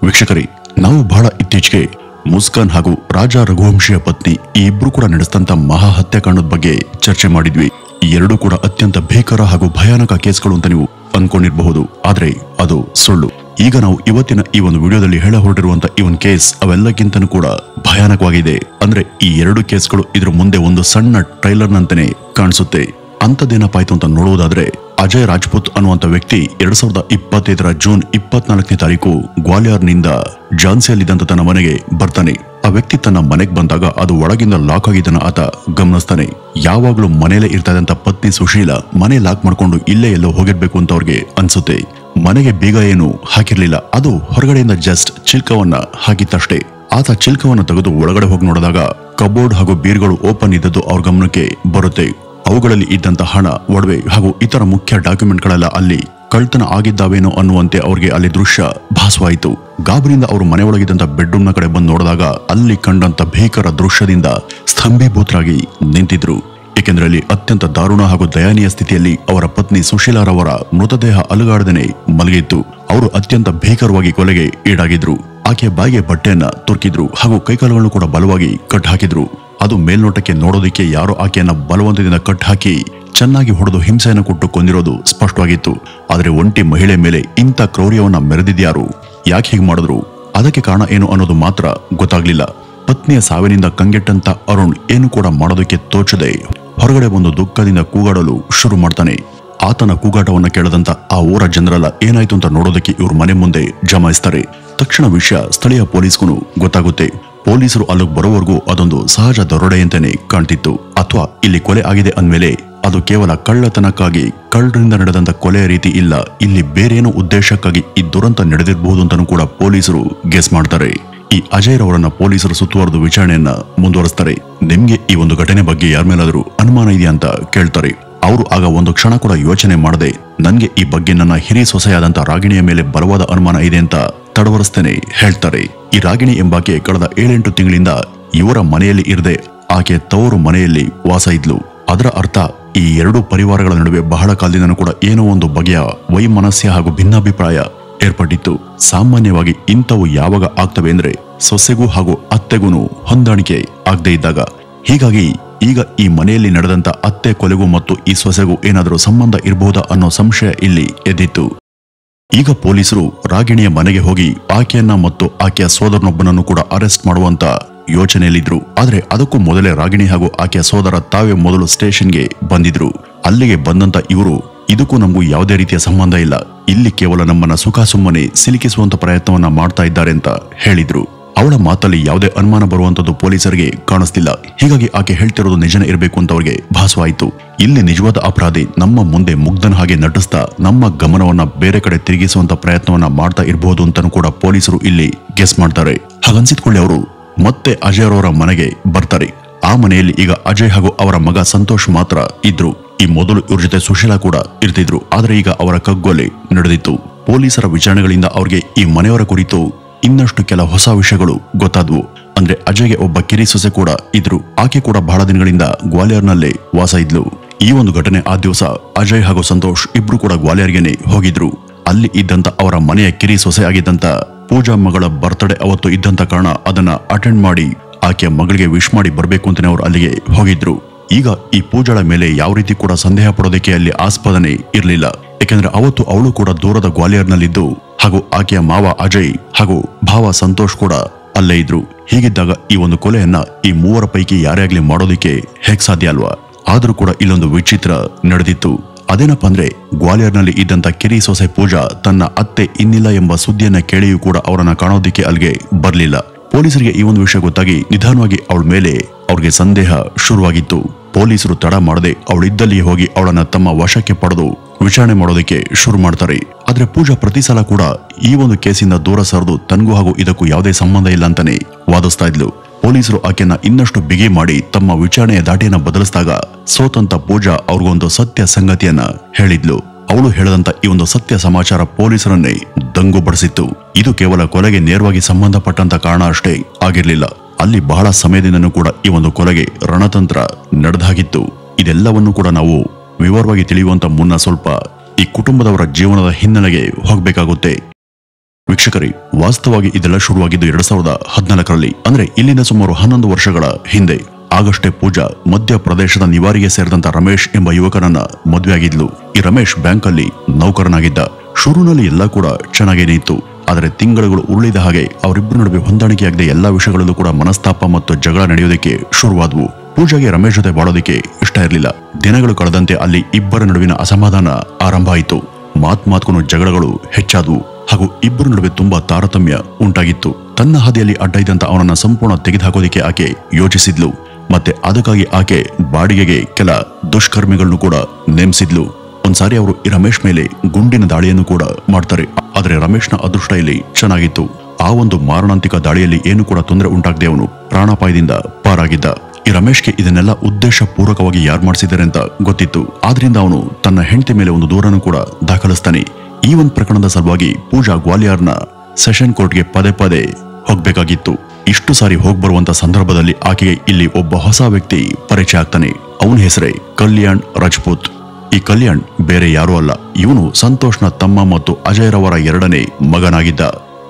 ವೀಕ್ಷಕರೇ, ನಾವು ಬಹಳ ಇತ್ತೀಚೆಗೆ ಮುಸ್ಕಾನ್ ಹಾಗೂ ರಾಜಾ ರಘುವಂಶಿಯ ಪತ್ನಿ ಈ ಇಬ್ರು ಕೂಡ ನಡೆಸಿದಂತ ಮಹಾ ಹತ್ಯಾಕಾಂಡದ ಬಗ್ಗೆ ಚರ್ಚೆ ಮಾಡಿದ್ವಿ. ಈ ಎರಡೂ ಕೂಡ ಅತ್ಯಂತ ಭೀಕರ ಹಾಗೂ ಭಯಾನಕ ಕೇಸ್ಗಳು ಅಂತ ನೀವು ಅನ್ಕೊಂಡಿರಬಹುದು, ಆದ್ರೆ ಅದು ಸುಳ್ಳು. ಈಗ ನಾವು ಇವತ್ತಿನ ಈ ಒಂದು ವಿಡಿಯೋದಲ್ಲಿ ಹೇಳ ಹೊರಟಿರುವಂತ ಈ ಒಂದು ಕೇಸ್ ಅವೆಲ್ಲಕ್ಕಿಂತನೂ ಕೂಡ ಭಯಾನಕವಾಗಿದೆ. ಅಂದ್ರೆ ಈ ಎರಡು ಕೇಸ್ಗಳು ಇದ್ರ ಮುಂದೆ ಒಂದು ಸಣ್ಣ ಟ್ರೈಲರ್ ನಂತೆನೆ ಕಾಣಿಸುತ್ತೆ. ಅಂತದೇನಪ್ಪಾಯ್ತು ಅಂತ ನೋಡುವುದಾದ್ರೆ, ಅಜಯ್ ರಾಜ್ಪೂತ್ ಅನ್ನುವಂತ ವ್ಯಕ್ತಿ 2025 ಜೂನ್ 24ನೇ ತಾರೀಕು ಗ್ವಾಲಿಯರ್ನಿಂದ ಝಾನ್ಸಿಯಲ್ಲಿದ್ದಂತ ತನ್ನ ಮನೆಗೆ ಬರ್ತಾನೆ. ಆ ವ್ಯಕ್ತಿ ತನ್ನ ಮನೆಗೆ ಬಂದಾಗ ಅದು ಒಳಗಿಂದ ಲಾಕ್ ಆಗಿದ್ದನ್ನ ಆತ ಗಮನಿಸ್ತಾನೆ. ಯಾವಾಗ್ಲೂ ಮನೇಲೆ ಇರ್ತಾದಂತ ಪತ್ನಿ ಸುಶೀಲ ಮನೆ ಲಾಕ್ ಮಾಡ್ಕೊಂಡು ಇಲ್ಲೇ ಎಲ್ಲೋ ಹೋಗಿರ್ಬೇಕು ಅಂತ ಅವ್ರಿಗೆ ಅನ್ಸುತ್ತೆ. ಮನೆಗೆ ಬೀಗ ಏನು ಹಾಕಿರ್ಲಿಲ್ಲ, ಅದು ಹೊರಗಡೆಯಿಂದ ಜಸ್ಟ್ ಚಿಲ್ಕವನ್ನ ಹಾಕಿತ್ತಷ್ಟೇ. ಆತ ಚಿಲ್ಕವನ್ನ ತೆಗೆದು ಒಳಗಡೆ ಹೋಗಿ ನೋಡಿದಾಗ ಕಬೋರ್ಡ್ ಹಾಗೂ ಬೀರ್ಗಳು ಓಪನ್ ಇದ್ದದ್ದು ಅವ್ರ ಗಮನಕ್ಕೆ ಬರುತ್ತೆ. ಅವುಗಳಲ್ಲಿ ಇದ್ದಂತ ಹಣ, ಒಡವೆ ಹಾಗೂ ಇತರ ಮುಖ್ಯ ಡಾಕ್ಯುಮೆಂಟ್ಗಳೆಲ್ಲ ಅಲ್ಲಿ ಕಳ್ತನ ಆಗಿದ್ದಾವೇನೋ ಅನ್ನುವಂತೆ ಅವ್ರಿಗೆ ಅಲ್ಲಿ ದೃಶ್ಯ ಭಾಸವಾಯಿತು. ಗಾಬರಿಯಿಂದ ಅವರು ಮನೆ ಒಳಗಿದ್ದಂತ ಬೆಡ್ರೂಮ್ನ ಕಡೆ ಬಂದು ನೋಡಿದಾಗ ಅಲ್ಲಿ ಕಂಡಂತ ಭೀಕರ ದೃಶ್ಯದಿಂದ ಸ್ತಂಭೀಭೂತರಾಗಿ ನಿಂತಿದ್ರು. ಏಕೆಂದ್ರೆ ಅಲ್ಲಿ ಅತ್ಯಂತ ದಾರುಣ ಹಾಗೂ ದಯನೀಯ ಸ್ಥಿತಿಯಲ್ಲಿ ಅವರ ಪತ್ನಿ ಸುಶೀಲಾರವರ ಮೃತದೇಹ ಅಲುಗಾಡದೇನೆ ಮಲಗಿತ್ತು. ಅವರು ಅತ್ಯಂತ ಭೀಕರವಾಗಿ ಕೊಲೆಗೆ ಈಡಾಗಿದ್ರು. ಆಕೆಯ ಬಾಯಿಗೆ ಬಟ್ಟೆಯನ್ನ ತುರ್ಕಿದ್ರು ಹಾಗೂ ಕೈಕಾಲುಗಳನ್ನು ಕೂಡ ಬಲವಾಗಿ ಕಟ್ ಹಾಕಿದ್ರು. ಅದು ಮೇಲ್ನೋಟಕ್ಕೆ ನೋಡೋದಿಕ್ಕೆ ಯಾರೋ ಆಕೆಯನ್ನ ಬಲವಂತದಿಂದ ಕಟ್ ಹಾಕಿ ಚೆನ್ನಾಗಿ ಹೊಡೆದು ಹಿಂಸೆಯನ್ನು ಕೊಟ್ಟು ಕೊಂದಿರೋದು ಸ್ಪಷ್ಟವಾಗಿತ್ತು. ಆದ್ರೆ ಒಂಟಿ ಮಹಿಳೆ ಮೇಲೆ ಇಂಥ ಕ್ರೌರ್ಯವನ್ನ ಮೆರೆದಿದ್ಯಾರು, ಯಾಕೆ ಹೀಗೆ ಮಾಡಿದ್ರು, ಅದಕ್ಕೆ ಕಾರಣ ಏನು ಅನ್ನೋದು ಮಾತ್ರ ಗೊತ್ತಾಗ್ಲಿಲ್ಲ. ಪತ್ನಿಯ ಸಾವಿನಿಂದ ಕಂಗೆಟ್ಟಂತ ಅರುಣ್ ಏನು ಕೂಡ ಮಾಡೋದಕ್ಕೆ ತೋಚದೆ ಹೊರಗಡೆ ಒಂದು ದುಃಖದಿಂದ ಕೂಗಾಡಲು ಶುರು ಮಾಡ್ತಾನೆ. ಆತನ ಕೂಗಾಟವನ್ನ ಕೇಳದಂತ ಆ ಊರ ಜನರೆಲ್ಲ ಏನಾಯ್ತು ಅಂತ ನೋಡೋದಕ್ಕೆ ಇವ್ರ ಮನೆ ಮುಂದೆ ಜಮಾಯಿಸ್ತಾರೆ. ತಕ್ಷಣ ವಿಷಯ ಸ್ಥಳೀಯ ಪೊಲೀಸ್ಗೂ ಗೊತ್ತಾಗುತ್ತೆ. ಪೊಲೀಸರು ಅಲ್ಲಿಗೆ ಬರೋವರೆಗೂ ಅದೊಂದು ಸಹಜ ದರೋಡೆ ಅಂತಾನೆ ಕಾಣ್ತಿತ್ತು. ಅಥವಾ ಇಲ್ಲಿ ಕೊಲೆ ಆಗಿದೆ ಅಂದ್ಮೇಲೆ ಅದು ಕೇವಲ ಕಳ್ಳತನಕ್ಕಾಗಿ ಕಳ್ಳರಿಂದ ನಡೆದಂತ ಕೊಲೆಯ ರೀತಿ ಇಲ್ಲ, ಇಲ್ಲಿ ಬೇರೇನೋ ಉದ್ದೇಶಕ್ಕಾಗಿ ಈ ದುರಂತ ನಡೆದಿರಬಹುದು ಅಂತಾನೂ ಕೂಡ ಪೊಲೀಸರು ಗೆಸ್ ಮಾಡ್ತಾರೆ. ಈ ಅಜಯ್ ರವರನ್ನ ಪೊಲೀಸರು ಸುತ್ತುವರೆದು ವಿಚಾರಣೆಯನ್ನ ಮುಂದುವರಿಸ್ತಾರೆ. ನಿಮ್ಗೆ ಈ ಒಂದು ಘಟನೆ ಬಗ್ಗೆ ಯಾರ ಮೇಲಾದ್ರೂ ಅನುಮಾನ ಇದೆಯಾ ಅಂತ ಕೇಳ್ತಾರೆ. ಅವರು ಆಗ ಒಂದು ಕ್ಷಣ ಕೂಡ ಯೋಚನೆ ಮಾಡದೆ, ನನ್ಗೆ ಈ ಬಗ್ಗೆ ನನ್ನ ಹಿರಿಯ ಸೊಸೆಯಾದಂತ ರಾಗಿಣಿಯ ಮೇಲೆ ಬಲವಾದ ಅನುಮಾನ ಇದೆ ಅಂತ ತಡವರಿಸ್ತೇನೆ ಹೇಳ್ತಾರೆ. ಈ ರಾಗಿಣಿ ಎಂಬಾಕೆ ಕಳೆದ 7-8 ತಿಂಗಳಿಂದ ಇವರ ಮನೆಯಲ್ಲಿ ಇರದೆ ಆಕೆ ತವರು ಮನೆಯಲ್ಲಿ ವಾಸ ಇದ್ಲು. ಅದರ ಅರ್ಥ ಈ ಎರಡೂ ಪರಿವಾರಗಳ ನಡುವೆ ಬಹಳ ಕಾಲದಿಂದನೂ ಕೂಡ ಏನೋ ಒಂದು ಬಗೆಯ ವೈಮನಸ್ಯ ಹಾಗೂ ಭಿನ್ನಾಭಿಪ್ರಾಯ ಏರ್ಪಟ್ಟಿತ್ತು. ಸಾಮಾನ್ಯವಾಗಿ ಇಂಥವು ಯಾವಾಗ ಆಗ್ತವೆ ಅಂದ್ರೆ ಸೊಸೆಗೂ ಹಾಗೂ ಅತ್ತೆಗೂ ಹೊಂದಾಣಿಕೆ ಆಗದೆ ಇದ್ದಾಗ. ಹೀಗಾಗಿ ಈಗ ಈ ಮನೆಯಲ್ಲಿ ನಡೆದಂತ ಅತ್ತೆ ಕೊಲೆಗೂ ಮತ್ತು ಈ ಸೊಸೆಗೂ ಏನಾದರೂ ಸಂಬಂಧ ಇರಬಹುದಾ ಅನ್ನೋ ಸಂಶಯ ಇಲ್ಲಿ ಎದ್ದಿತ್ತು. ಈಗ ಪೊಲೀಸರು ರಾಗಿಣಿಯ ಮನೆಗೆ ಹೋಗಿ ಆಕೆಯನ್ನ ಮತ್ತು ಆಕೆಯ ಸೋದರನೊಬ್ಬನನ್ನು ಕೂಡ ಅರೆಸ್ಟ್ ಮಾಡುವಂತ ಯೋಚನೆಯಲ್ಲಿದ್ರು. ಆದ್ರೆ ಅದಕ್ಕೂ ಮೊದಲೇ ರಾಗಿಣಿ ಹಾಗೂ ಆಕೆಯ ಸೋದರ ತಾವೇ ಮೊದಲು ಸ್ಟೇಷನ್ಗೆ ಬಂದಿದ್ರು. ಅಲ್ಲಿಗೆ ಬಂದಂತ ಇವರು, ಇದಕ್ಕೂ ನಮಗೂ ಯಾವುದೇ ರೀತಿಯ ಸಂಬಂಧ ಇಲ್ಲ, ಇಲ್ಲಿ ಕೇವಲ ನಮ್ಮನ್ನ ಸುಖ ಸುಮ್ಮನೆ ಸಿಲುಕಿಸುವಂತ ಪ್ರಯತ್ನವನ್ನ ಮಾಡ್ತಾ ಇದ್ದಾರೆ ಅಂತ ಹೇಳಿದ್ರು. ಅವಳ ಮಾತಲ್ಲಿ ಯಾವುದೇ ಅನುಮಾನ ಬರುವಂತದ್ದು ಪೊಲೀಸರಿಗೆ ಕಾಣಿಸ್ತಿಲ್ಲ. ಹೀಗಾಗಿ ಆಕೆ ಹೇಳ್ತಿರೋದು ನಿಜನೇ ಇರಬೇಕು ಅಂತ ಅವ್ರಿಗೆ ಭಾಸವಾಯಿತು. ಇಲ್ಲಿ ನಿಜವಾದ ಅಪರಾಧಿ ನಮ್ಮ ಮುಂದೆ ಮುಗ್ಧನ ಹಾಗೆ ನಟಿಸ್ತಾ ನಮ್ಮ ಗಮನವನ್ನ ಬೇರೆ ಕಡೆ ತಿರುಗಿಸುವಂತ ಪ್ರಯತ್ನವನ್ನ ಮಾಡ್ತಾ ಇರಬಹುದು ಅಂತಾನೂ ಕೂಡ ಪೊಲೀಸರು ಇಲ್ಲಿ ಗೆಸ್ ಮಾಡ್ತಾರೆ. ಹಾಗನ್ಸಿದ್ಕೊಳ್ಳಿ ಅವರು ಮತ್ತೆ ಅಜಯ್ ಅವರ ಮನೆಗೆ ಬರ್ತಾರೆ. ಆ ಮನೆಯಲ್ಲಿ ಈಗ ಅಜಯ್ ಹಾಗೂ ಅವರ ಮಗ ಸಂತೋಷ್ ಮಾತ್ರ ಇದ್ರು. ಈ ಮೊದಲು ಇವ್ರ ಜೊತೆ ಸುಶೀಲಾ ಕೂಡ ಇರ್ತಿದ್ರು. ಆದ್ರೆ ಈಗ ಅವರ ಕಗ್ಗೊಲೆ ನಡೆದಿತ್ತು. ಪೊಲೀಸರ ವಿಚಾರಣೆಗಳಿಂದ ಅವ್ರಿಗೆ ಈ ಮನೆಯವರ ಕುರಿತು ಇನ್ನಷ್ಟು ಕೆಲ ಹೊಸ ವಿಷಯಗಳು ಗೊತ್ತಾದ್ವು. ಅಂದ್ರೆ ಅಜಯ್ಗೆ ಒಬ್ಬ ಕಿರಿ ಸೊಸೆ ಕೂಡ ಇದ್ರು. ಆಕೆ ಕೂಡ ಬಹಳ ದಿನಗಳಿಂದ ಗ್ವಾಲಿಯರ್ನಲ್ಲೇ ವಾಸ ಇದ್ಲು. ಈ ಒಂದು ಘಟನೆ ಆ ದಿವಸ ಅಜಯ್ ಹಾಗೂ ಸಂತೋಷ್ ಇಬ್ರು ಕೂಡ ಗ್ವಾಲಿಯರ್ಗೆನೆ ಹೋಗಿದ್ರು. ಅಲ್ಲಿ ಇದ್ದಂತ ಅವರ ಮನೆಯ ಕಿರಿ ಸೊಸೆ ಆಗಿದ್ದಂತ ಪೂಜಾ ಮಗಳ ಬರ್ತ್ಡೇ ಅವತ್ತು ಇದ್ದಂತ ಕಾರಣ ಅದನ್ನ ಅಟೆಂಡ್ ಮಾಡಿ ಆಕೆಯ ಮಗಳಿಗೆ ವಿಶ್ ಮಾಡಿ ಬರ್ಬೇಕು ಅಂತಾನೆ ಅವರು ಅಲ್ಲಿಗೆ ಹೋಗಿದ್ರು. ಈಗ ಈ ಪೂಜಾಳ ಮೇಲೆ ಯಾವ ರೀತಿ ಕೂಡ ಸಂದೇಹ ಪಡೋದಕ್ಕೆ ಅಲ್ಲಿ ಆಸ್ಪದನೆ ಇರಲಿಲ್ಲ. ಯಾಕೆಂದ್ರೆ ಅವತ್ತು ಅವಳು ಕೂಡ ದೂರದ ಗ್ವಾಲಿಯರ್ನಲ್ಲಿದ್ದು ಹಾಗೂ ಆಕೆಯ ಮಾವ ಅಜಯ್ ಹಾಗೂ ಭಾವ ಸಂತೋಷ್ ಕೂಡ ಅಲ್ಲೇ ಇದ್ರು. ಹೀಗಿದ್ದಾಗ ಈ ಒಂದು ಕೊಲೆಯನ್ನ ಈ ಮೂವರ ಪೈಕಿ ಯಾರೇ ಆಗ್ಲಿ ಮಾಡೋದಿಕ್ಕೆ ಹೇಗ್ ಸಾಧ್ಯ ಅಲ್ವಾ? ಆದ್ರೂ ಕೂಡ ಇಲ್ಲೊಂದು ವಿಚಿತ್ರ ನಡೆದಿತ್ತು. ಅದೇನಪ್ಪ ಅಂದ್ರೆ, ಗ್ವಾಲಿಯರ್ನಲ್ಲಿ ಇದ್ದಂತ ಕಿರಿ ಸೊಸೆ ಪೂಜಾ ತನ್ನ ಅತ್ತೆ ಇನ್ನಿಲ್ಲ ಎಂಬ ಸುದ್ದಿಯನ್ನ ಕೇಳಿಯೂ ಕೂಡ ಅವರನ್ನ ಕಾಣೋದಿಕ್ಕೆ ಅಲ್ಲಿಗೆ ಬರ್ಲಿಲ್ಲ. ಪೊಲೀಸರಿಗೆ ಈ ಒಂದು ವಿಷಯ ಗೊತ್ತಾಗಿ ನಿಧಾನವಾಗಿ ಅವಳ ಮೇಲೆ ಅವ್ರಿಗೆ ಸಂದೇಹ ಶುರುವಾಗಿತ್ತು. ಪೊಲೀಸರು ತಡ ಮಾಡದೆ ಅವಳಿದ್ದಲ್ಲಿ ಹೋಗಿ ಅವಳನ್ನ ತಮ್ಮ ವಶಕ್ಕೆ ಪಡೆದು ವಿಚಾರಣೆ ಮಾಡೋದಕ್ಕೆ ಶುರು ಮಾಡ್ತಾರೆ. ಆದ್ರೆ ಪೂಜಾ ಪ್ರತಿ ಸಲ ಕೂಡ ಈ ಒಂದು ಕೇಸಿಂದ ದೂರ ಸರಿದು ತನ್ಗೂ ಹಾಗೂ ಇದಕ್ಕೂ ಯಾವುದೇ ಸಂಬಂಧ ಇಲ್ಲ ಅಂತಾನೆ ವಾದಿಸ್ತಾ ಇದ್ಲು. ಪೊಲೀಸರು ಆಕೆಯನ್ನ ಇನ್ನಷ್ಟು ಬಿಗಿ ಮಾಡಿ ತಮ್ಮ ವಿಚಾರಣೆಯ ದಾಟಿಯನ್ನ ಬದಲಿಸಿದಾಗ ಸೋತಂತ ಪೂಜಾ ಅವ್ರಿಗೊಂದು ಸತ್ಯ ಸಂಗತಿಯನ್ನ ಹೇಳಿದ್ಲು. ಅವಳು ಹೇಳದಂತ ಈ ಒಂದು ಸತ್ಯ ಸಮಾಚಾರ ಪೊಲೀಸರನ್ನೇ ದಂಗು ಬಡಿಸಿತ್ತು. ಇದು ಕೇವಲ ಕೊಲೆಗೆ ನೇರವಾಗಿ ಸಂಬಂಧಪಟ್ಟಂತ ಕಾರಣ ಅಷ್ಟೇ ಆಗಿರ್ಲಿಲ್ಲ. ಅಲ್ಲಿ ಬಹಳ ಸಮಯದಿಂದನೂ ಕೂಡ ಈ ಒಂದು ಕೊಲೆಗೆ ರಣತಂತ್ರ ನಡೆದಾಗಿತ್ತು. ಇದೆಲ್ಲವನ್ನು ಕೂಡ ನಾವು ವಿವರವಾಗಿ ತಿಳಿಯುವಂತ ಮುನ್ನ ಸ್ವಲ್ಪ ಈ ಕುಟುಂಬದವರ ಜೀವನದ ಹಿನ್ನೆಲೆಗೆ ಹೋಗಬೇಕಾಗುತ್ತೆ. ವೀಕ್ಷಕರೇ, ವಾಸ್ತವವಾಗಿ ಇದೆಲ್ಲ ಶುರುವಾಗಿದ್ದು 2014ರಲ್ಲಿ, ಅಂದ್ರೆ ಇಲ್ಲಿಂದ ಸುಮಾರು 11 ವರ್ಷಗಳ ಹಿಂದೆ. ಆಗಷ್ಟೇ ಪೂಜಾ ಮಧ್ಯಪ್ರದೇಶದ ನಿವಾರಿಗೆ ಸೇರಿದಂತ ರಮೇಶ್ ಎಂಬ ಯುವಕನನ್ನ ಮದುವೆಯಾಗಿದ್ಲು. ಈ ರಮೇಶ್ ಬ್ಯಾಂಕ್ ಅಲ್ಲಿ ನೌಕರನಾಗಿದ್ದ. ಶುರುವಿನಲ್ಲಿ ಎಲ್ಲ ಕೂಡ ಚೆನ್ನಾಗೇನೇ ಇತ್ತು. ಆದರೆ ತಿಂಗಳುಗಳು ಉರುಳಿದ ಹಾಗೆ ಅವರಿಬ್ಬರ ನಡುವೆ ಹೊಂದಾಣಿಕೆಯಾಗದೆ ಎಲ್ಲಾ ವಿಷಯಗಳಲ್ಲೂ ಕೂಡ ಮನಸ್ತಾಪ ಮತ್ತು ಜಗಳ ನಡೆಯೋದಕ್ಕೆ ಶುರುವಾದವು. ಪೂಜಾಗೆ ರಮೇಶ್ ಜೊತೆ ಬಾಳೋದಕ್ಕೆ ಇಷ್ಟ ಇರಲಿಲ್ಲ. ದಿನಗಳು ಕಳೆದಂತೆ ಅಲ್ಲಿ ಇಬ್ಬರ ನಡುವಿನ ಅಸಮಾಧಾನ ಆರಂಭ ಆಯಿತು. ಮಾತ್ಮಾತ್ಕು ಜಗಳಗಳು ಹೆಚ್ಚಾದವು ಹಾಗೂ ಇಬ್ಬರ ನಡುವೆ ತುಂಬಾ ತಾರತಮ್ಯ ಉಂಟಾಗಿತ್ತು. ತನ್ನ ಹಾದಿಯಲ್ಲಿ ಅಡ್ಡ ಇದ್ದಂತ ಅವನನ್ನ ಸಂಪೂರ್ಣ ತೆಗೆದುಹಾಕೋದಿಕ್ಕೆ ಆಕೆ ಯೋಚಿಸಿದ್ಲು. ಮತ್ತೆ ಅದಕ್ಕಾಗಿ ಆಕೆ ಬಾಡಿಗೆಗೆ ಕೆಲ ದುಷ್ಕರ್ಮಿಗಳನ್ನು ಕೂಡ ನೇಮಿಸಿದ್ಲು. ಒಂದ್ಸಾರಿ ಅವರು ಈ ರಮೇಶ್ ಮೇಲೆ ಗುಂಡಿನ ದಾಳಿಯನ್ನು ಕೂಡ ಮಾಡ್ತಾರೆ. ಆದರೆ ರಮೇಶ್ನ ಅದೃಷ್ಟ ಇಲ್ಲಿ ಚೆನ್ನಾಗಿತ್ತು. ಆ ಒಂದು ಮಾರಣಾಂತಿಕ ದಾಳಿಯಲ್ಲಿ ಏನು ಕೂಡ ತೊಂದರೆ ಉಂಟಾಗದೆ ಅವನು ಪ್ರಾಣಾಪಾಯದಿಂದ ಪಾರಾಗಿದ್ದ. ಈ ರಮೇಶ್ಗೆ ಇದನ್ನೆಲ್ಲ ಉದ್ದೇಶ ಪೂರ್ವಕವಾಗಿ ಯಾರು ಮಾಡಿಸಿದ್ದಾರೆ ಅಂತ ಗೊತ್ತಿತ್ತು. ಆದ್ರಿಂದ ಅವನು ತನ್ನ ಹೆಂಡತಿ ಮೇಲೆ ಒಂದು ದೂರನ್ನು ಕೂಡ ದಾಖಲಿಸ್ತಾನೆ. ಈ ಒಂದು ಪ್ರಕರಣದ ಸಲುವಾಗಿ ಪೂಜಾ ಗ್ವಾಲಿಯರ್ನ ಸೆಷನ್ ಕೋರ್ಟ್ಗೆ ಪದೇ ಪದೇ ಹೋಗ್ಬೇಕಾಗಿತ್ತು. ಇಷ್ಟು ಸಾರಿ ಹೋಗ್ಬರುವಂತ ಸಂದರ್ಭದಲ್ಲಿ ಆಕೆಗೆ ಇಲ್ಲಿ ಒಬ್ಬ ಹೊಸ ವ್ಯಕ್ತಿ ಪರಿಚಯ ಆಗ್ತಾನೆ. ಅವನ ಹೆಸರೇ ಕಲ್ಯಾಣ್ ರಾಜ್ಪೂತ್. ಈ ಕಲ್ಯಾಣ್ ಬೇರೆ ಯಾರೂ ಅಲ್ಲ, ಇವನು ಸಂತೋಷ್ನ ತಮ್ಮ ಮತ್ತು ಅಜಯ್ರವರ ಎರಡನೇ ಮಗನಾಗಿದ್ದ.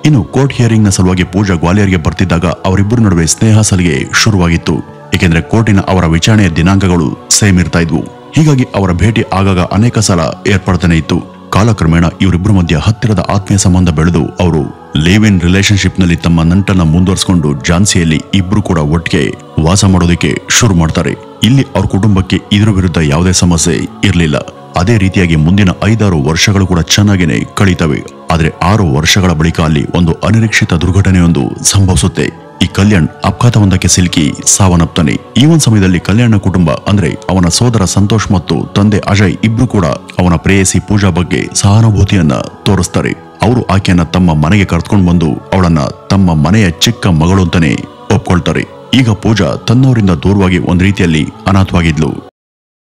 ಇನ್ನು ಕೋರ್ಟ್ ಹಿಯರಿಂಗ್ ನ ಸಲುವಾಗಿ ಪೂಜಾ ಗ್ವಾಲಿಯರ್ಗೆ ಬರ್ತಿದ್ದಾಗ ಅವರಿಬ್ಬರ ನಡುವೆ ಸ್ನೇಹ ಸಲಿಗೆ ಶುರುವಾಗಿತ್ತು. ಏಕೆಂದ್ರೆ ಕೋರ್ಟಿನ ಅವರ ವಿಚಾರಣೆಯ ದಿನಾಂಕಗಳು ಸೇಮ್ ಇರ್ತಾ ಇದ್ವು. ಹೀಗಾಗಿ ಅವರ ಭೇಟಿ ಆಗಾಗ ಅನೇಕ ಸಲ ಏರ್ಪಡ್ತಾನೆ ಇತ್ತು. ಕಾಲಕ್ರಮೇಣ ಇವರಿಬ್ಬರ ಮಧ್ಯೆ ಹತ್ತಿರದ ಆತ್ಮೀಯ ಸಂಬಂಧ ಬೆಳೆದು ಅವರು ಲಿವ್ ಇನ್ ರಿಲೇಶನ್ಶಿಪ್ ನಲ್ಲಿ ತಮ್ಮ ನಂಟನ್ನ ಮುಂದುವರಿಸಿಕೊಂಡು ಝಾನ್ಸಿಯಲ್ಲಿ ಇಬ್ರು ಕೂಡ ಒಟ್ಟಿಗೆ ವಾಸ ಮಾಡೋದಕ್ಕೆ ಶುರು ಮಾಡ್ತಾರೆ. ಇಲ್ಲಿ ಅವ್ರ ಕುಟುಂಬಕ್ಕೆ ಇದ್ರ ವಿರುದ್ಧ ಯಾವುದೇ ಸಮಸ್ಯೆ ಇರಲಿಲ್ಲ. ಅದೇ ರೀತಿಯಾಗಿ ಮುಂದಿನ 5-6 ವರ್ಷಗಳು ಕೂಡ ಚೆನ್ನಾಗೇನೆ ಕಳೀತವೆ. ಆದ್ರೆ 6 ವರ್ಷಗಳ ಬಳಿಕ ಅಲ್ಲಿ ಒಂದು ಅನಿರೀಕ್ಷಿತ ದುರ್ಘಟನೆಯೊಂದು ಸಂಭವಿಸುತ್ತೆ. ಈ ಕಲ್ಯಾಣ್ ಅಪಘಾತವೊಂದಕ್ಕೆ ಸಿಲುಕಿ ಸಾವನ್ನಪ್ತಾನೆ. ಈ ಒಂದು ಸಮಯದಲ್ಲಿ ಕಲ್ಯಾಣ್ನ ಕುಟುಂಬ ಅಂದ್ರೆ ಅವನ ಸೋದರ ಸಂತೋಷ್ ಮತ್ತು ತಂದೆ ಅಜಯ್ ಇಬ್ರು ಕೂಡ ಅವನ ಪ್ರೇಯಸಿ ಪೂಜಾ ಬಗ್ಗೆ ಸಹಾನುಭೂತಿಯನ್ನ ತೋರಿಸ್ತಾರೆ. ಅವರು ಆಕೆಯನ್ನ ತಮ್ಮ ಮನೆಗೆ ಕರೆದುಕೊಂಡು ಬಂದು ಅವಳನ್ನ ತಮ್ಮ ಮನೆಯ ಚಿಕ್ಕ ಮಗಳು ಅಂತಾನೆ ಒಪ್ಕೊಳ್ತಾರೆ. ಈಗ ಪೂಜಾ ತನ್ನವರಿಂದ ದೂರವಾಗಿ ಒಂದ್ ರೀತಿಯಲ್ಲಿ ಅನಾಥವಾಗಿದ್ಲು.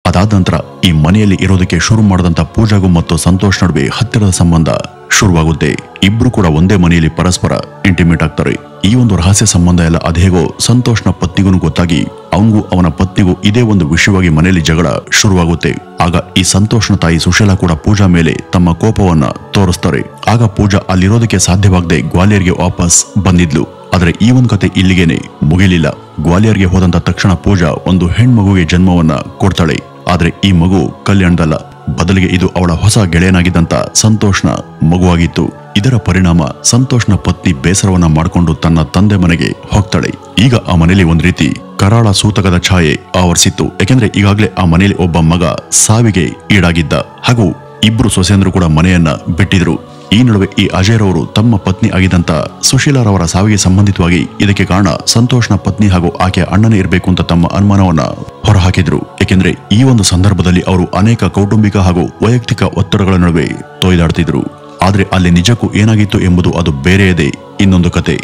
ಅದಾದ ನಂತರ ಈ ಮನೆಯಲ್ಲಿ ಇರೋದಕ್ಕೆ ಶುರು ಮಾಡದಂತ ಪೂಜಾಗೂ ಮತ್ತು ಸಂತೋಷ್ ನಡುವೆ ಹತ್ತಿರದ ಸಂಬಂಧ ಶುರುವಾಗುತ್ತೆ. ಇಬ್ರು ಕೂಡ ಒಂದೇ ಮನೆಯಲ್ಲಿ ಪರಸ್ಪರ ಇಂಟಿಮೇಟ್ ಆಗ್ತಾರೆ. ಈ ಒಂದು ರಹಸ್ಯ ಸಂಬಂಧ ಎಲ್ಲ ಅದೇಗೋ ಸಂತೋಷ್ನ ಪತ್ನಿಗೂ ಗೊತ್ತಾಗಿ ಅವನಿಗೂ ಅವನ ಪತ್ನಿಗೂ ಇದೇ ಒಂದು ವಿಷಯವಾಗಿ ಮನೆಯಲ್ಲಿ ಜಗಳ ಶುರುವಾಗುತ್ತೆ. ಆಗ ಈ ಸಂತೋಷ್ನ ತಾಯಿ ಸುಶೀಲಾ ಕೂಡ ಪೂಜಾ ಮೇಲೆ ತಮ್ಮ ಕೋಪವನ್ನ ತೋರಿಸ್ತಾರೆ. ಆಗ ಪೂಜಾ ಅಲ್ಲಿರೋದಕ್ಕೆ ಸಾಧ್ಯವಾಗದೆ ಗ್ವಾಲಿಯರ್ಗೆ ವಾಪಸ್ ಬಂದಿದ್ಲು. ಆದ್ರೆ ಈ ಒಂದು ಕತೆ ಇಲ್ಲಿಗೇನೆ ಮುಗಿಲಿಲ್ಲ. ಗ್ವಾಲಿಯರ್ಗೆ ಹೋದಂತ ತಕ್ಷಣ ಪೂಜಾ ಒಂದು ಹೆಣ್ಮಗುಗೆ ಜನ್ಮವನ್ನ ಕೊಡ್ತಾಳೆ. ಆದ್ರೆ ಈ ಮಗು ಕಲ್ಯಾಣದಲ್ಲ, ಬದಲಿಗೆ ಇದು ಅವಳ ಹೊಸ ಗೆಳೆಯನಾಗಿದ್ದಂತ ಸಂತೋಷ್ನ ಮಗುವಾಗಿತ್ತು. ಇದರ ಪರಿಣಾಮ ಸಂತೋಷ್ನ ಪತ್ನಿ ಬೇಸರವನ್ನ ಮಾಡಿಕೊಂಡು ತನ್ನ ತಂದೆ ಮನೆಗೆ ಹೋಗ್ತಾಳೆ. ಈಗ ಆ ಮನೆಯಲ್ಲಿ ಒಂದ್ ರೀತಿ ಕರಾಳ ಸೂತಕದ ಛಾಯೆ ಆವರಿಸಿತ್ತು. ಯಾಕೆಂದ್ರೆ ಈಗಾಗಲೇ ಆ ಮನೆಯಲ್ಲಿ ಒಬ್ಬ ಮಗ ಸಾವಿಗೆ ಈಡಾಗಿದ್ದ ಹಾಗೂ ಇಬ್ರು ಸೊಸೆಯಂದ್ರು ಕೂಡ ಮನೆಯನ್ನ ಬಿಟ್ಟಿದ್ರು. ಈ ನಡುವೆ ಈ ಅಜಯ್ರವರು ತಮ್ಮ ಪತ್ನಿ ಆಗಿದ್ದಂತ ಸುಶೀಲಾರವರ ಸಾವಿಗೆ ಸಂಬಂಧಿತವಾಗಿ ಇದಕ್ಕೆ ಕಾರಣ ಸಂತೋಷ್ನ ಪತ್ನಿ ಹಾಗೂ ಆಕೆಯ ಅಣ್ಣನೇ ಇರಬೇಕು ಅಂತ ತಮ್ಮ ಅನುಮಾನವನ್ನ ಹೊರಹಾಕಿದ್ರು. ಏಕೆಂದ್ರೆ ಈ ಒಂದು ಸಂದರ್ಭದಲ್ಲಿ ಅವರು ಅನೇಕ ಕೌಟುಂಬಿಕ ಹಾಗೂ ವೈಯಕ್ತಿಕ ಒತ್ತಡಗಳ ನಡುವೆ ತೊಯ್ದಾಡ್ತಿದ್ರು. ಆದ್ರೆ ಅಲ್ಲಿ ನಿಜಕ್ಕೂ ಏನಾಗಿತ್ತು ಎಂಬುದು ಅದು ಬೇರೆಯದೇ ಇನ್ನೊಂದು ಕತೆ.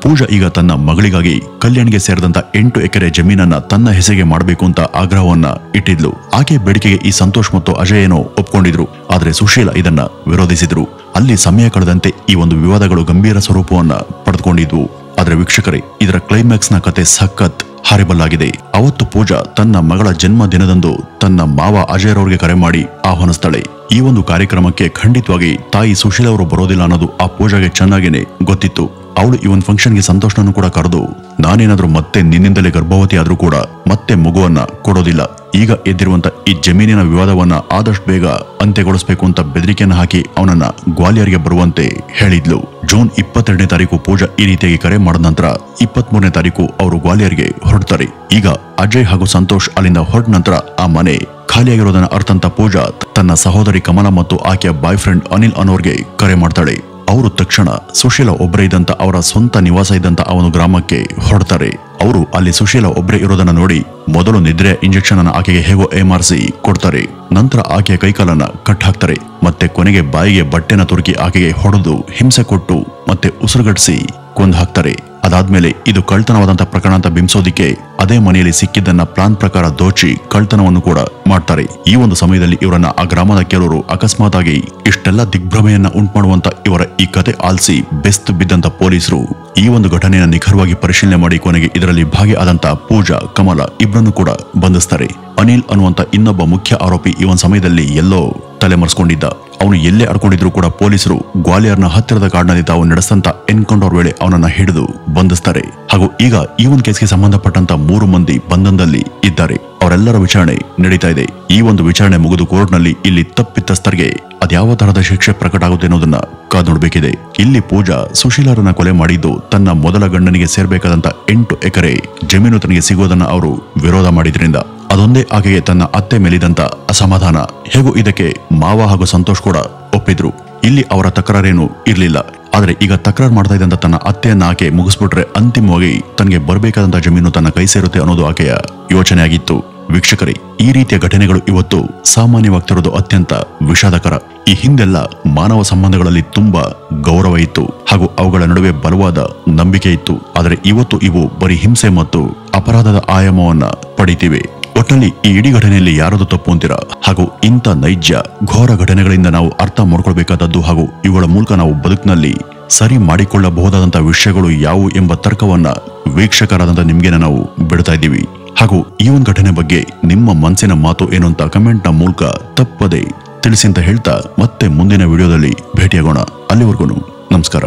ಪೂಜಾ ಈಗ ತನ್ನ ಮಗಳಿಗಾಗಿ ಕಲ್ಯಾಣ್ಗೆ ಸೇರಿದಂತ 8 ಎಕರೆ ಜಮೀನನ್ನ ತನ್ನ ಹೆಸರಿಗೆ ಮಾಡಬೇಕು ಅಂತ ಆಗ್ರಹವನ್ನ ಇಟ್ಟಿದ್ಲು. ಆಕೆ ಬೇಡಿಕೆಗೆ ಈ ಸಂತೋಷ್ ಮತ್ತು ಅಜಯ್ ಏನೋ ಒಪ್ಕೊಂಡಿದ್ರು. ಆದ್ರೆ ಸುಶೀಲಾ ಇದನ್ನ ವಿರೋಧಿಸಿದ್ರು. ಅಲ್ಲಿ ಸಮಯ ಕಳೆದಂತೆ ಈ ಒಂದು ವಿವಾದಗಳು ಗಂಭೀರ ಸ್ವರೂಪವನ್ನ ಪಡೆದುಕೊಂಡಿದ್ವು. ಆದ್ರೆ ವೀಕ್ಷಕರೇ, ಇದರ ಕ್ಲೈಮ್ಯಾಕ್ಸ್ ನ ಕತೆ ಸಖತ್ ಹಾರಿಬಲ್ ಆಗಿದೆ. ಅವತ್ತು ಪೂಜಾ ತನ್ನ ಮಗಳ ಜನ್ಮ ದಿನದಂದು ತನ್ನ ಮಾವ ಅಜಯ್ರವ್ರಿಗೆ ಕರೆ ಮಾಡಿ ಆಹ್ವಾನಿಸ್ತಾಳೆ. ಈ ಒಂದು ಕಾರ್ಯಕ್ರಮಕ್ಕೆ ಖಂಡಿತವಾಗಿ ತಾಯಿ ಸುಶೀಲಾ ಅವರು ಬರೋದಿಲ್ಲ ಅನ್ನೋದು ಆ ಪೂಜಾಗೆ ಚೆನ್ನಾಗೇನೆ ಗೊತ್ತಿತ್ತು. ಅವಳು ಈ ಒಂದು ಫಂಕ್ಷನ್ಗೆ ಸಂತೋಷನನ್ನು ಕೂಡ ಕರೆದು, ನಾನೇನಾದ್ರೂ ಮತ್ತೆ ನಿನ್ನಿಂದಲೇ ಗರ್ಭವತಿ ಆದ್ರೂ ಕೂಡ ಮತ್ತೆ ಮಗುವನ್ನ ಕೊಡೋದಿಲ್ಲ. ಈಗ ಎದ್ದಿರುವಂತ ಈ ಜಮೀನಿನ ವಿವಾದವನ್ನ ಆದಷ್ಟು ಬೇಗ ಅಂತ್ಯಗೊಳಿಸಬೇಕು ಅಂತ ಬೆದರಿಕೆಯನ್ನು ಹಾಕಿ ಅವನನ್ನ ಗ್ವಾಲಿಯರ್ಗೆ ಬರುವಂತೆ ಹೇಳಿದ್ಲು. ಜೂನ್ 22ನೇ ತಾರೀಕು ಪೂಜಾ ಈ ರೀತಿಯಾಗಿ ಕರೆ ಮಾಡಿದ ನಂತರ 23ನೇ ತಾರೀಕು ಅವರು ಗ್ವಾಲಿಯರ್ಗೆ ಹೊರಡ್ತಾರೆ. ಈಗ ಅಜಯ್ ಹಾಗೂ ಸಂತೋಷ್ ಅಲ್ಲಿಂದ ಹೊರಟ ನಂತರ ಆ ಮನೆ ಖಾಲಿಯಾಗಿರೋದನ್ನ ಅರ್ಥಂತ ಪೂಜಾ ತನ್ನ ಸಹೋದರಿ ಕಮಲಾ ಮತ್ತು ಆಕೆಯ ಬಾಯ್ ಫ್ರೆಂಡ್ ಅನಿಲ್ ಅನ್ನೋರ್ಗೆ ಕರೆ ಮಾಡ್ತಾಳೆ. ಅವರು ತಕ್ಷಣ ಸುಶೀಲಾ ಒಬ್ಬರೇ ಇದ್ದಂತ ಅವರ ಸ್ವಂತ ನಿವಾಸ ಇದ್ದಂತ ಅವನು ಗ್ರಾಮಕ್ಕೆ ಹೊರಡ್ತಾರೆ. ಅವರು ಅಲ್ಲಿ ಸುಶೀಲಾ ಒಬ್ಬರೇ ಇರೋದನ್ನ ನೋಡಿ ಮೊದಲು ನಿದ್ರೆ ಇಂಜೆಕ್ಷನ್ ಅನ್ನ ಆಕೆಗೆ ಹೇಗೋ ಏಮಾರಿಸಿ ಕೊಡ್ತಾರೆ. ನಂತರ ಆಕೆಯ ಕೈಕಾಲನ್ನ ಕಟ್ ಹಾಕ್ತಾರೆ. ಮತ್ತೆ ಕೊನೆಗೆ ಬಾಯಿಗೆ ಬಟ್ಟೆನ ತುರುಕಿ ಆಕೆಗೆ ಹೊಡೆದು ಹಿಂಸೆ ಕೊಟ್ಟು ಮತ್ತೆ ಉಸಿರುಗಟ್ಟಿಸಿ ಕೊಂದು ಹಾಕ್ತಾರೆ. ಅದಾದ್ಮೇಲೆ ಇದು ಕಳ್ತನವಾದಂತ ಪ್ರಕರಣ ಅಂತ ಬಿಂಬಿಸೋದಿಕ್ಕೆ ಅದೇ ಮನೆಯಲ್ಲಿ ಸಿಕ್ಕಿದ್ದನ್ನ ಪ್ಲಾನ್ ಪ್ರಕಾರ ದೋಚಿ ಕಳ್ತನವನ್ನು ಕೂಡ ಮಾಡ್ತಾರೆ. ಈ ಒಂದು ಸಮಯದಲ್ಲಿ ಇವರನ್ನ ಆ ಗ್ರಾಮದ ಕೆಲವರು ಅಕಸ್ಮಾತ್ ಆಗಿ ಇಷ್ಟೆಲ್ಲ ದಿಗ್ಭ್ರಮೆಯನ್ನ ಉಂಟುಮಾಡುವಂತ ಇವರ ಈ ಕತೆ ಆಲಿಸಿ ಬೆಸ್ತು ಬಿದ್ದಂತ ಪೊಲೀಸರು ಈ ಒಂದು ಘಟನೆಯನ್ನು ನಿಖರವಾಗಿ ಪರಿಶೀಲನೆ ಮಾಡಿ ಕೊನೆಗೆ ಇದರಲ್ಲಿ ಭಾಗಿಯಾದಂತ ಪೂಜಾ, ಕಮಲ ಇಬ್ಬರನ್ನು ಕೂಡ ಬಂಧಿಸ್ತಾರೆ. ಅನಿಲ್ ಅನ್ನುವಂತ ಇನ್ನೊಬ್ಬ ಮುಖ್ಯ ಆರೋಪಿ ಈ ಒಂದು ಸಮಯದಲ್ಲಿ ಎಲ್ಲೋ ತಲೆಮರೆಸ್ಕೊಂಡಿದ್ದ. ಅವನು ಎಲ್ಲೇ ಅಡ್ಕೊಂಡಿದ್ರು ಕೂಡ ಪೊಲೀಸರು ಗ್ವಾಲಿಯರ್ನ ಹತ್ತಿರದ ಕಾಡಿನಲ್ಲಿ ತಾವು ನಡೆಸಂತ ಎನ್ಕೌಂಟರ್ ವೇಳೆ ಅವನನ್ನ ಹಿಡಿದು ಬಂಧಿಸ್ತಾರೆ. ಹಾಗೂ ಈಗ ಈ ಒಂದು ಕೇಸ್ಗೆ ಸಂಬಂಧಪಟ್ಟಂತ 3 ಮಂದಿ ಬಂಧನದಲ್ಲಿ ಇದ್ದಾರೆ. ಅವರೆಲ್ಲರ ವಿಚಾರಣೆ ನಡೀತಾ ಇದೆ. ಈ ಒಂದು ವಿಚಾರಣೆ ಮುಗಿದು ಕೋರ್ಟ್ನಲ್ಲಿ ಇಲ್ಲಿ ತಪ್ಪಿತಸ್ಥರಿಗೆ ಅದ್ಯಾವ ತರಹದ ಶಿಕ್ಷೆ ಪ್ರಕಟ ಆಗುತ್ತೆ ಅನ್ನೋದನ್ನ ಕಾದು ನೋಡ್ಬೇಕಿದೆ. ಇಲ್ಲಿ ಪೂಜಾ ಸುಶೀಲಾರನ್ನ ಕೊಲೆ ಮಾಡಿದ್ದು ತನ್ನ ಮೊದಲ ಗಂಡನಿಗೆ ಸೇರ್ಬೇಕಾದಂತ 8 ಎಕರೆ ಜಮೀನು ತನಗೆ ಸಿಗುವುದನ್ನ ಅವರು ವಿರೋಧ ಮಾಡಿದ್ರಿಂದ ಅದೊಂದೇ ಆಕೆಗೆ ತನ್ನ ಅತ್ತೆ ಮೇಲಿದಂತ ಅಸಮಾಧಾನ. ಹೇಗೂ ಇದಕ್ಕೆ ಮಾವ ಹಾಗೂ ಸಂತೋಷ್ ಕೂಡ ಒಪ್ಪಿದ್ರು. ಇಲ್ಲಿ ಅವರ ತಕರಾರೇನು ಇರ್ಲಿಲ್ಲ. ಆದ್ರೆ ಈಗ ತಕರಾರು ಮಾಡ್ತಾ ಇದ್ದಂತ ತನ್ನ ಅತ್ತೆಯನ್ನ ಆಕೆ ಮುಗಿಸ್ಬಿಟ್ರೆ ಅಂತಿಮವಾಗಿ ತನಗೆ ಬರಬೇಕಾದಂತ ಜಮೀನು ತನ್ನ ಕೈ ಸೇರುತ್ತೆ ಅನ್ನೋದು ಆಕೆಯ ಯೋಚನೆ ಆಗಿತ್ತು. ವೀಕ್ಷಕರೇ, ಈ ರೀತಿಯ ಘಟನೆಗಳು ಇವತ್ತು ಸಾಮಾನ್ಯವಾಗ್ತಿರೋದು ಅತ್ಯಂತ ವಿಷಾದಕರ. ಈ ಹಿಂದೆಲ್ಲ ಮಾನವ ಸಂಬಂಧಗಳಲ್ಲಿ ತುಂಬಾ ಗೌರವ ಇತ್ತು ಹಾಗೂ ಅವುಗಳ ನಡುವೆ ಬಲವಾದ ನಂಬಿಕೆ ಇತ್ತು. ಆದರೆ ಇವತ್ತು ಇವು ಬರೀ ಹಿಂಸೆ ಮತ್ತು ಅಪರಾಧದ ಆಯಾಮವನ್ನ ಪಡಿತಿವೆ. ಒಟ್ಟಿನಲ್ಲಿ ಈ ಇಡೀ ಘಟನೆಯಲ್ಲಿ ಯಾರದು ತಪ್ಪು ಅಂತೀರಾ? ಹಾಗೂ ಇಂಥ ನೈಜ ಘೋರ ಘಟನೆಗಳಿಂದ ನಾವು ಅರ್ಥ ಮಾಡ್ಕೊಳ್ಬೇಕಾದದ್ದು ಹಾಗೂ ಇವುಗಳ ಮೂಲಕ ನಾವು ಬದುಕಿನಲ್ಲಿ ಸರಿ ಮಾಡಿಕೊಳ್ಳಬಹುದಾದಂತಹ ವಿಷಯಗಳು ಯಾವುವು ಎಂಬ ತರ್ಕವನ್ನ ವೀಕ್ಷಕರಾದಂತ ನಿಮ್ಗೆ ನಾವು ಬಿಡ್ತಾ ಇದ್ದೀವಿ. ಹಾಗೂ ಈ ಒಂದು ಘಟನೆ ಬಗ್ಗೆ ನಿಮ್ಮ ಮನಸ್ಸಿನ ಮಾತು ಏನು ಅಂತ ಕಮೆಂಟ್ ನ ಮೂಲಕ ತಪ್ಪದೆ ತಿಳಿಸಿ ಅಂತ ಹೇಳ್ತಾ ಮತ್ತೆ ಮುಂದಿನ ವಿಡಿಯೋದಲ್ಲಿ ಭೇಟಿಯಾಗೋಣ. ಅಲ್ಲಿವರೆಗೂ ನಮಸ್ಕಾರ.